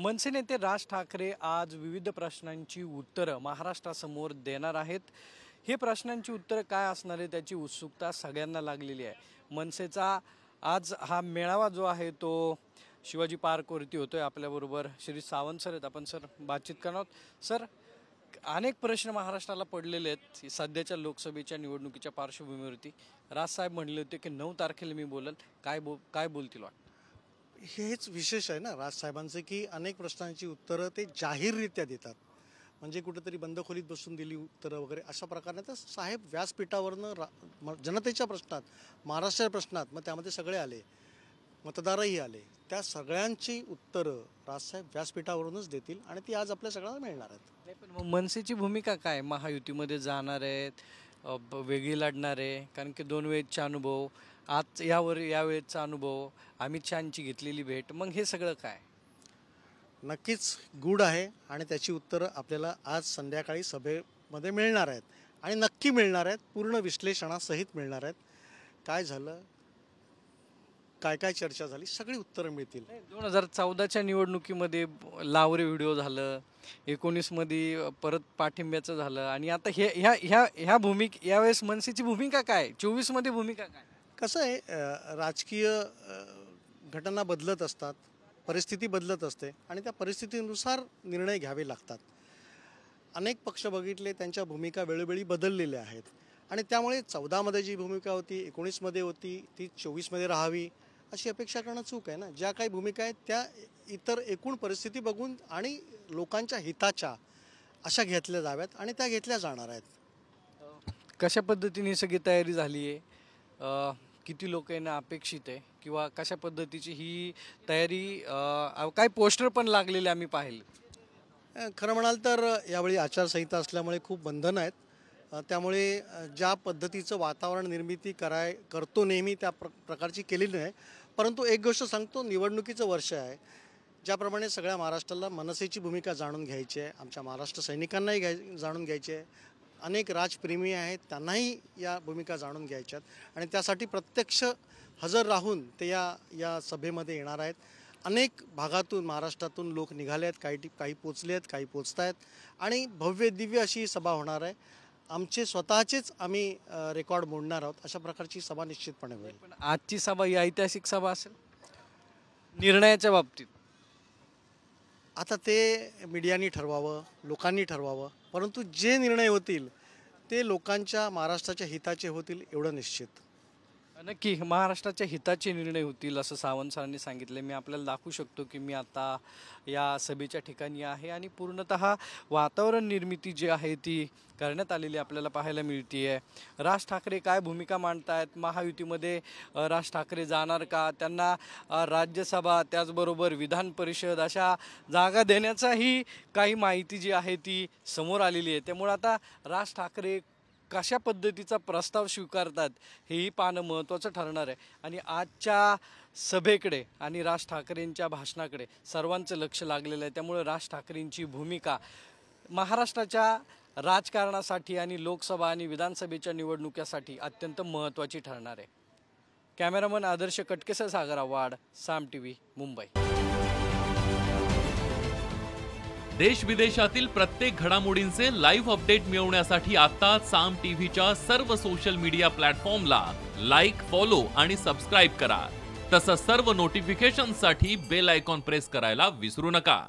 मनसे नेते राज ठाकरे आज विविध प्रश्नांची उत्तरं महाराष्ट्रासमोर देणार आहेत। हे प्रश्नांची उत्तरं काय असणार आहे त्याची उत्सुकता सगळ्यांना लागलेली आहे। मनसेचा आज हा मेळावा जो आहे तो शिवाजी पार्कवरती होतोय। आपल्याबरोबर श्री सावंत सर आहेत, आपण सर बातचीत करणार आहोत। सर, अनेक प्रश्न महाराष्ट्राला पडलेले आहेत सध्याच्या लोकसभेच्या निवडणुकीच्या पार्श्वभूमीवरती। राज साहेब म्हणले होते की 9 तारखेला मी बोलेल, काय बोलतील वाटतं? हेच विशेष आहे ना राजसाहेबांचे की अनेक प्रश्नांची उत्तरं ते जाहीररित्या देतात। म्हणजे कुठेतरी बंद खोलीत बसून दिली उत्तरं वगैरे अशा प्रकारे तर साहेब व्यासपीठावरनं जनतेच्या प्रश्नात, महाराष्ट्राच्या प्रश्नात, मग त्यामध्ये सगळे आले, मतदारही आले, त्या सगळ्यांची उत्तरं राजसाहेब व्यासपीठावरूनच देतील आणि ती आज आपल्या सगळ्यांना मिळणार आहेत। नाही, पण मग मनसेची भूमिका काय? महायुतीमध्ये जाणार आहेत, वेगळी लढणार आहे? कारण की 2 वेळेचा अनुभव, आज यावेळेचा अनुभव, अमित शहांची घेतलेली भेट, मग हे सगळं काय? नक्कीच गूढ आहे आणि त्याची उत्तरं आपल्याला आज संध्याकाळी सभेमध्ये मिळणार आहेत आणि नक्की मिळणार आहेत, पूर्ण विश्लेषणासहित मिळणार आहेत। काय झालं, काय काय चर्चा झाली, सगळी उत्तरं मिळतील। 2014च्या निवडणुकीमध्ये लावरे व्हिडिओ झालं, 19 मध्ये परत पाठिंब्याचं झालं आणि आता ह्या यावेळेस मनसेची भूमिका काय? 24 मध्ये भूमिका काय? कसं आहे, राजकीय घटना बदलत असतात, परिस्थिती बदलत असते आणि त्या परिस्थितीनुसार निर्णय घ्यावे लागतात। अनेक पक्ष बघितले, त्यांच्या भूमिका वेळोवेळी बदललेल्या आहेत आणि त्यामुळे 14 मध्ये जी भूमिका होती, 19 मध्ये होती, ती 24 मध्ये राहावी अशी अपेक्षा करणं चूक आहे ना। ज्या काही भूमिका आहेत त्या इतर एकूण परिस्थिती बघून आणि लोकांच्या हिताच्या अशा घेतल्या जाव्यात आणि त्या घेतल्या जाणार आहेत। कशा पद्धतीने सगळी तयारी झाली आहे? किती लोक यांना अपेक्षित आहे किंवा कशा पद्धतीची ही तयारी? काही पोस्टर पण लागलेले आम्ही पाहिले। खरं म्हणाल तर यावेळी आचारसंहिता असल्यामुळे खूप बंधनं आहेत, त्यामुळे ज्या पद्धतीचं वातावरण निर्मिती करतो नेहमी त्या प्रकारची केलेली नाही। परंतु एक गोष्ट सांगतो, निवडणुकीचं वर्ष आहे, ज्याप्रमाणे सगळ्या महाराष्ट्राला मनसेची भूमिका जाणून घ्यायची आहे, आमच्या महाराष्ट्र सैनिकांनाही जाणून घ्यायची आहे, अनेक राजप्रेमी आहेत त्यांनाही या भूमिका जाणून घ्यायच्यात आणि त्यासाठी प्रत्यक्ष हजर राहून ते या सभेमध्ये येणार आहेत। अनेक भागातून महाराष्ट्रातून लोक निघाले आहेत, काही पोचले आहेत, काही पोचत आहेत आणि भव्य दिव्य अशी सभा होणार आहे। आमचे स्वतःचेच आम्ही रेकॉर्ड मोडणार आहोत, अशा प्रकारची सभा निश्चितपणे होईल। पण आजची सभा ही ऐतिहासिक सभा असेल निर्णयाच्या बाबतीत? आता ते मीडियानी ठरवावं, लोकांनी ठरवावं, परंतु जे निर्णय होतील ते लोकांच्या, महाराष्ट्राच्या हिताचे होतील एवढं निश्चित। नक्की महाराष्ट्राच्या हिताचे निर्णय होतील असं सावंत सरांनी सांगितले। मी आपल्याला दाखवू शकतो की मी आता या सभेच्या ठिकाणी आहे आणि पूर्णतः वातावरण निर्मिती जी आहे ती करण्यात आलेली आपल्याला पाहायला मिळते आहे। राज ठाकरे काय भूमिका मांडतायत? महायुतीमध्ये राज ठाकरे जाणार का? त्यांना राज्यसभा त्याचबरोबर विधान परिषद अशा जागा देण्याचाही काही माहिती जी आहे ती समोर आलेली आहे। त्यामुळे आता राज ठाकरे कशा पद्धतीचा प्रस्ताव स्वीकारतात हेही पाहणं महत्त्वाचं ठरणार आहे आणि आजच्या सभेकडे आणि राज ठाकरेंच्या भाषणाकडे सर्वांचं लक्ष लागलेलं आहे। त्यामुळे राज ठाकरेंची भूमिका महाराष्ट्राच्या राजकारणासाठी आणि लोकसभा आणि विधानसभेच्या निवडणुकीसाठी अत्यंत महत्त्वाची ठरणार आहे। कॅमेरामन आदर्श कटकेसह सागर आव्हाड, साम टीव्ही, मुंबई। देश विदेशातील प्रत्येक घडामोडींचे लाईव्ह अपडेट मिळवण्यासाठी आता साम टीव्हीच्या सर्व सोशल मीडिया प्लॅटफॉर्मला लाईक, फॉलो आणि सबस्क्राईब करा। तसंच सर्व नोटिफिकेशनसाठी बेल आयकॉन प्रेस करायला विसरू नका।